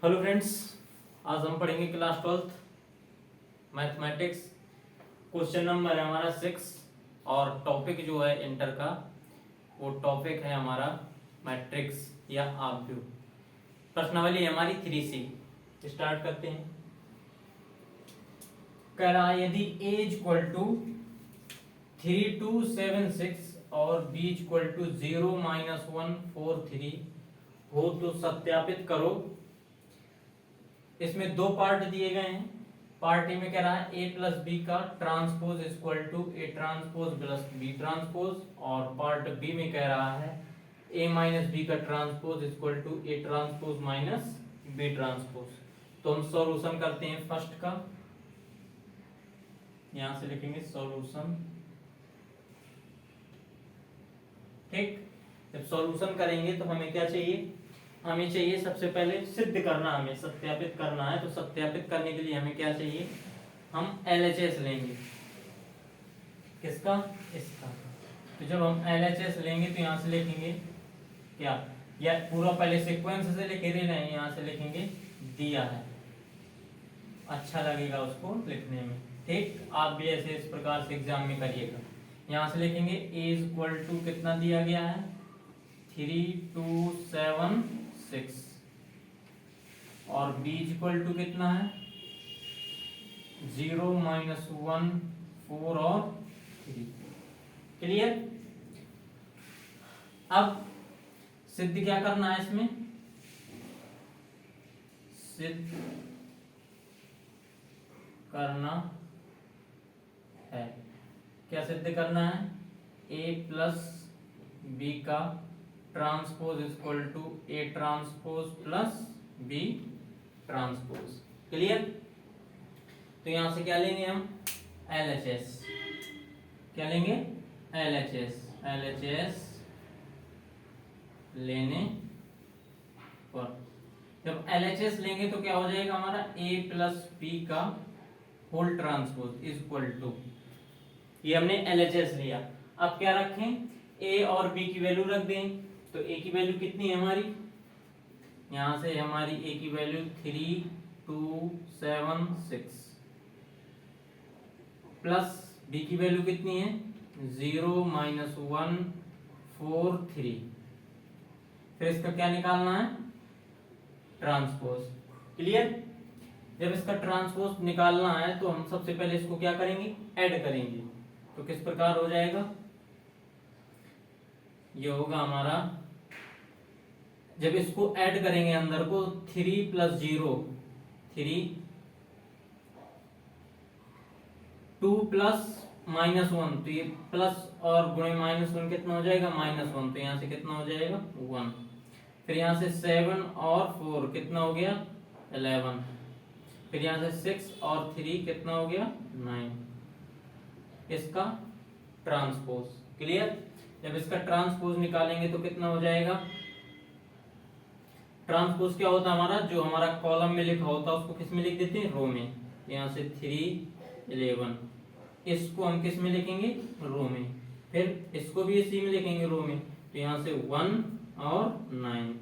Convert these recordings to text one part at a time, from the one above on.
Hello friends, आज हम पढ़ेंगे class 12th mathematics. Question number है हमारा 6 और टॉपिक जो है इंटर का वो टॉपिक है हमारा मैट्रिक्स या आव्यूह। प्रश्नावली हमारी 3C। स्टार्ट करते हैं। कह रहा है यदि a इक्वल टू 3276 और b इक्वल टू 0-143 हो तो सत्यापित करो। इसमें दो पार्ट दिए गए हैं। पार्ट ए में कह रहा है a प्लस बी का transpose equal to A transpose plus B transpose, और पार्ट बी में कह रहा है a माइनस बी का transpose equal to A transpose minus B transpose. तो हम सॉल्यूशन करते हैं फर्स्ट का। यहां से लिखेंगे सॉल्यूशन। ठीक, जब सॉल्यूशन करेंगे तो हमें क्या चाहिए? हमें चाहिए सबसे पहले सिद्ध करना, हमें सत्यापित करना है। तो सत्यापित करने के लिए हमें क्या चाहिए? हम LHS लेंगे। किसका? इसका। तो जब हम LHS लेंगे तो यहां से लिखेंगे क्या, या पूरा पहले सीक्वेंस से लिखे दे रहे हैं, यहां से लिखेंगे दिया है, अच्छा लगेगा उसको लिखने में। ठीक, आप भी ऐसे इस प्रकार से एग्जाम में करिएगा। यहां से लिखेंगे a इक्वल टू कितना दिया गया है? 3276 और b इक्वल टू कितना है? 0-1 4 और 3। क्लियर? अब सिद्ध क्या करना है इसमें? सिद्ध करना है, क्या सिद्ध करना है? a प्लस बी का transpose equal to A transpose plus B transpose. Clear? तो यहां से क्या लेंगे हम? LHS। क्या लेंगे? LHS लेने पर जब LHS लेंगे तो क्या हो जाएगा हमारा? a प्लस बी का होल ट्रांसपोज इक्वल टू, ये हमने LHS लिया। अब क्या रखें? a और b की वैल्यू रख दें। तो a की वैल्यू कितनी है हमारी? यहां से हमारी a की वैल्यू 3276 प्लस b की वैल्यू कितनी है? 0-143। फिर इसका क्या निकालना है? ट्रांसपोज। क्लियर? जब इसका ट्रांसपोज निकालना है तो हम सबसे पहले इसको क्या करेंगे? ऐड करेंगे। तो किस प्रकार हो जाएगा? ये होगा हमारा, जब इसको ऐड करेंगे अंदर को 3 प्लस 0 3, 2 प्लस -1, तो ये प्लस और गुणे -1 कितना हो जाएगा? -1। तो यहां से कितना हो जाएगा? 1। फिर यहां से 7 और 4 कितना हो गया? 11। फिर यहां से 6 और 3 कितना हो गया? 9। इसका ट्रांसपोज। क्लियर? जब इसका ट्रांसपोज निकालेंगे तो कितना हो जाएगा? ट्रांसपोज क्या होता है हमारा? जो हमारा कॉलम में लिखा होता है उसको किस में लिख देते हैं? रो में। यहां से 3 11, इसको हम किस में लिखेंगे? रो में। फिर इसको भी इसी में लिखेंगे रो में। तो यहां से 1 और 9।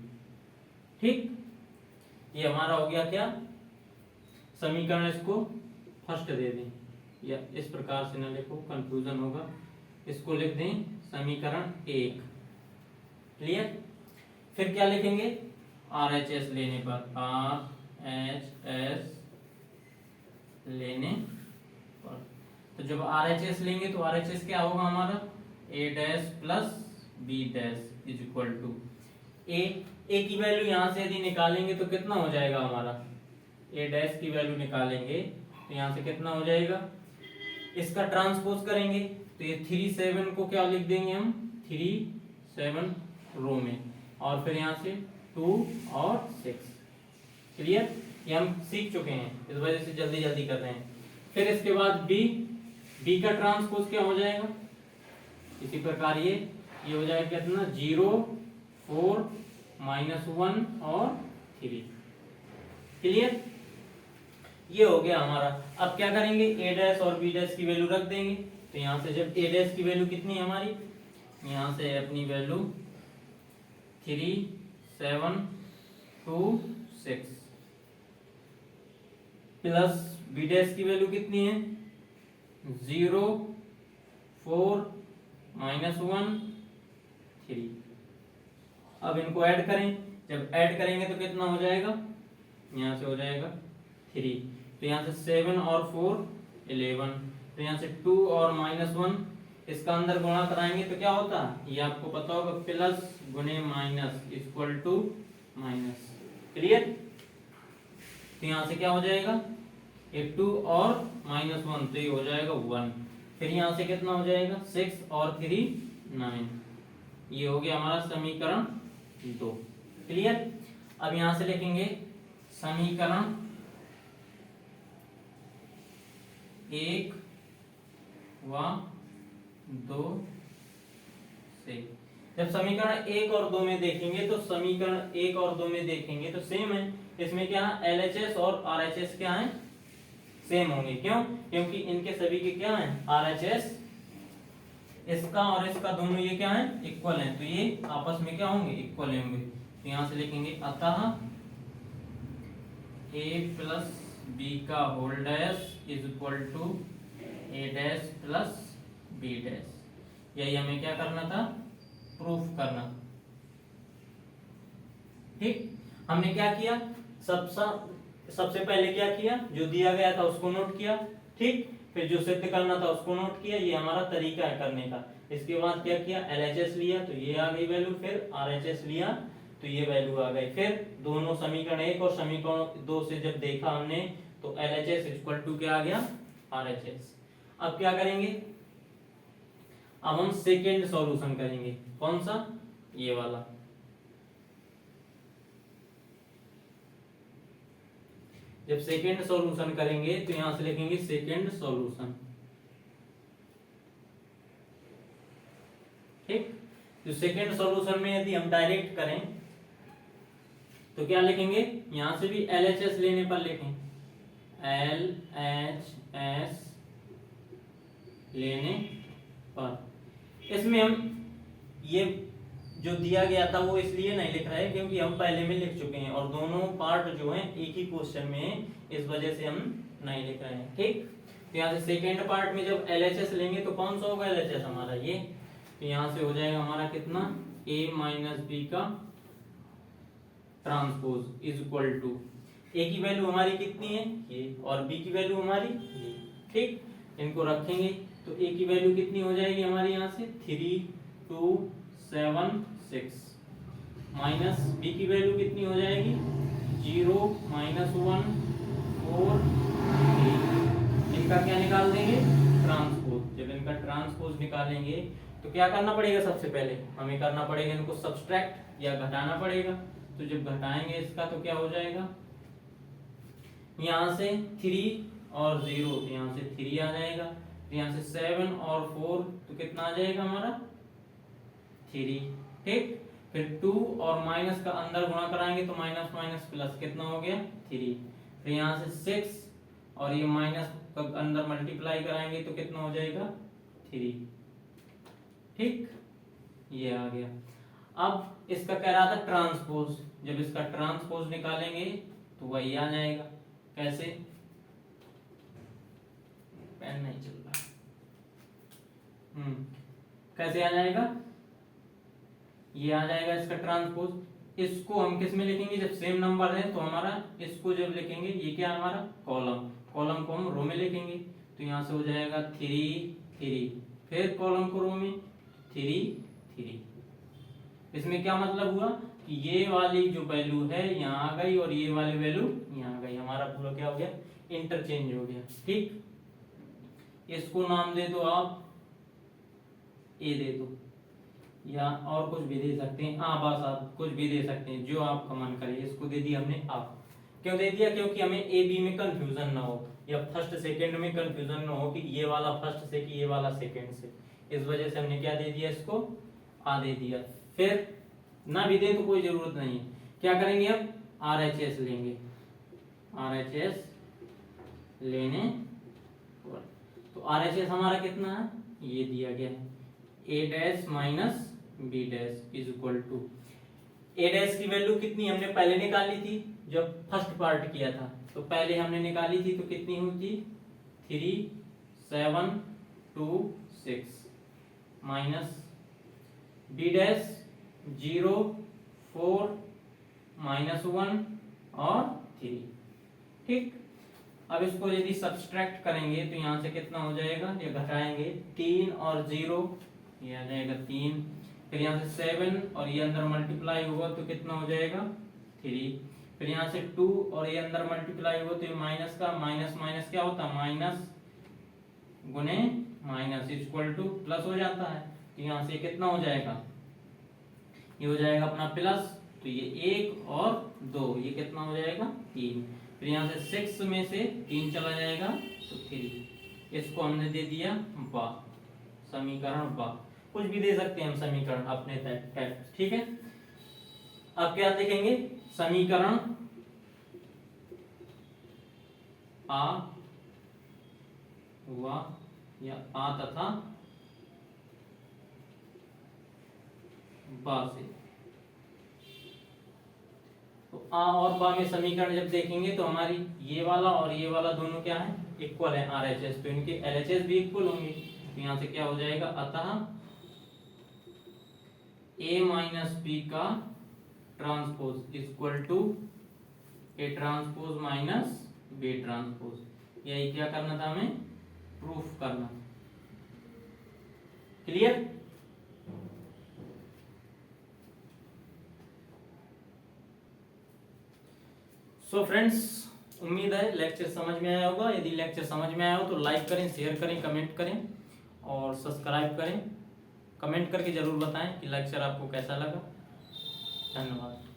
ठीक, ये हमारा हो गया क्या समीकरण। इसको फर्स्ट दे दें, या इस प्रकार से ना लिखो, कंफ्यूजन होगा। इसको लिख दें समीकरण 1। क्लियर? फिर क्या लिखेंगे? RHS लेने पर, RHS लेने पर। तो जब RHS लेंगे तो RHS क्या होगा हमारा? a dash plus b dash is equal to a की वैल्यू यहां से यदि निकालेंगे तो कितना हो जाएगा हमारा? a डैश की वैल्यू निकालेंगे तो यहां से कितना हो जाएगा? इसका ट्रांसपोज करेंगे तो ये 3 7 को क्या लिख देंगे हम? 3 7 रो में, और फिर यहां से 2 और 6। क्लियर? ये हम सीख चुके हैं, इस वजह से जल्दी जल्दी कर रहे हैं। फिर इसके बाद b का ट्रांसपोज क्या हो जाएगा? इसी प्रकार ये हो जाएगा कितना? 0 4 -1 और 3। क्लियर? ये हो गया हमारा। अब क्या करेंगे? a डैश और b डैश की वैल्यू रख देंगे। तो यहां से जब a डैश की वैल्यू कितनी है हमारी? यहां से अपनी वैल्यू 3 7 2 6 प्लस बी डैश की वैल्यू कितनी है 0 4 -1 3। अब इनको ऐड करें, जब ऐड करेंगे तो कितना हो जाएगा, यहाँ से हो जाएगा 3, तो यहाँ से 7 और 4 11, तो यहाँ से 2 और -1 इसका अंदर गुणा कराएंगे तो क्या होता है, ये आपको पता होगा, प्लस गुने minus equal to minus. Clear. तो यहाँ से क्या हो जाएगा, ये 2 और -1 तो ये हो जाएगा 1, फिर यहाँ से कितना हो जाएगा 6 और 3 9, ये हो गया हमारा समीकरण 2। क्लियर। अब यहाँ से लिखेंगे समीकरण 1 व 2 से। जब समीकरण 1 और 2 में देखेंगे तो समीकरण 1 और 2 में देखेंगे तो सेम है, इसमें क्या है LHS और RHS क्या है, सेम होंगे। क्यों, क्योंकि इनके सभी के क्या है RHS, इसका और इसका दोनों ये क्या है इक्वल है, तो ये आपस में क्या होंगे इक्वल होंगे। तो यहाँ से लिखेंगे अतः a प्लस b का whole dash is equal to a dash plus b dash. यही हमें क्या करना था, प्रूफ करना। ठीक, हमने क्या किया, सबसे पहले क्या किया, जो दिया गया था उसको नोट किया। ठीक, फिर जो सिद्ध करना था उसको नोट किया, ये हमारा तरीका है करने का। इसके बाद क्या किया, LHS लिया तो ये आ गई वैल्यू, फिर RHS लिया तो ये वैल्यू आ गई। फिर दोनों समीकरण 1 और समीकरण 2 से जब देखा हमने तो LHS इक्वल टू क्या आ गया RHS। अब क्या करेंगे, अब हम सेकेंड सॉल्यूशन करेंगे। कौन सा, ये वाला। जब सेकेंड सॉल्यूशन करेंगे तो यहां से लिखेंगे सेकेंड सॉल्यूशन। ठीक, तो सेकेंड सॉल्यूशन में यदि हम डायरेक्ट करें तो क्या लिखेंगे, यहां से भी LHS लेने पर लिखें, LHS लेने पर। इसमें हम ये जो दिया गया था वो इसलिए नहीं लिख रहे हैं क्योंकि हम पहले में लिख चुके हैं और दोनों पार्ट जो हैं एक ही क्वेश्चन में है, इस वजह से हम नहीं लिख रहे हैं। ठीक, तो यहाँ से सेकेंड पार्ट में जब LHS लेंगे तो कौन सा होगा LHS हमारा ये, तो यहाँ से हो जाएगा हमारा कितना, a माइनस बी का transpose is equal to, a की वैल्यू हमारी कितनी है ये और b की वैल्यू हमारी ये। ठीक, इनको रखेंगे तो a की वैल्यू कितनी हो जाएगी हमारी, यहाँ से 3 2 7 6, माइनस b की वैल्यू कितनी हो जाएगी 0 -1 4 3। इनका क्या निकाल देंगे, ट्रांसपोज। जब इनका ट्रांसपोज निकालेंगे तो क्या करना पड़ेगा, सबसे पहले हमें करना पड़ेगा इनको सब्सट्रैक्ट या घटाना पड़ेगा। तो जब घटाएंगे इसका तो क्या हो जाएगा, यहाँ से 3 और 0 तो यहाँ से 3 आ जाएगा, तो यहाँ से 7 और 4 तो कितना आ जाएगा हमारा 3। ठीक, फिर 2 और माइनस का अंदर गुणा कराएंगे तो माइनस माइनस प्लस कितना हो गया 3, फिर यहाँ से 6 और ये माइनस का अंदर मल्टीप्लाई कराएंगे तो कितना हो जाएगा 3। ठीक, ये आ गया। अब इसका कह रहा था ट्रांसपोज, जब इसका ट्रांसपोज निकालेंगे तो वही आ जाएगा। कैसे, पेन नहीं चल रहा, कैसे आ जाएगा, ये आ जाएगा इसका ट्रांसपोज। इसको हम किस में लिखेंगे, जब सेम नंबर है तो हमारा इसको जब लिखेंगे ये क्या हमारा कॉलम, कॉलम को हम रो में लिखेंगे तो यहाँ से हो जाएगा 3 3, फिर कॉलम को रो में 3 3। इसमें क्या मतलब हुआ कि ये वाली जो वैल्यू है यहाँ आ गई और ये वाली वैल्यू यहाँ आ गई, हमारा पूरा क्या हो गया इंटरचेंज हो गया। ठीक, इसको नाम दे दो आप ए दे दो या और कुछ भी दे सकते हैं, बस आप कुछ भी दे सकते हैं जो आपका मन करे। इसको दे दिया हमने आप, क्यों दे दिया, क्योंकि हमें ए बी में कंफ्यूजन ना हो या फर्स्ट सेकंड में कंफ्यूजन ना हो कि ये वाला फर्स्ट से कि ये वाला सेकंड से, इस वजह से हमने क्या दे दिया इसको आ दे दिया। फिर ना भी दे तो कोई जरूरत नहीं है, क्या करेंगे अब RHS लेंगे, RHS लेने पर तो RHS हमारा कितना है ये दिया गया है, a dash minus b dash is equal to, a dash की वैल्यू कितनी हमने पहले निकाली थी जब फर्स्ट पार्ट किया था तो पहले हमने निकाली थी तो कितनी हुई थी 3726 माइनस बी डैश 0 4 -1 और 3। ठीक, अब इसको यदि सब्सट्रैक्ट करेंगे तो यहाँ से कितना हो जाएगा, ये घटाएंगे 3 और 0 ये आ जाएगा 3, फिर यहाँ से 7 और ये अंदर मल्टीप्लाई होगा तो कितना हो जाएगा 3, फिर यहाँ से 2 और ये अंदर मल्टीप्लाई होगा तो ये माइनस का माइनस माइनस क्या होता है माइनस गुने माइनस इक्वल टू प्लस हो जाता है। तो यहाँ से कितना हो जाएगा, ये हो जाएगा अपना प्लस, तो ये 1 और 2 ये कितना हो जाएगा 3, फिर यहाँ से 6 में से 3 चला जाएगा तो 3, इसको हमने दे दिया बा, समीकरण बा, कुछ भी दे सकते हैं हम समीकरण अपने तय। ठीक है, अब क्या देखेंगे, समीकरण आ वा या आ तथा बा से, तो आ और बा में समीकरण जब देखेंगे तो हमारी ये वाला और ये वाला दोनों क्या है इक्वल है RHS, तो इनके LHS भी इक्वल होंगे। तो यहाँ से क्या हो जाएगा, अतः A माइनस बी का transpose equal to A transpose minus B transpose, यही क्या करना था हमें, प्रूफ करना। क्लियर? सो फ्रेंड्स, उम्मीद है लेक्चर समझ में आया होगा। यदि लेक्चर समझ में आया हो तो लाइक करें, शेयर करें, कमेंट करें और सब्सक्राइब करें। कमेंट करके जरूर बताएं कि लेक्चर आपको कैसा लगा। धन्यवाद।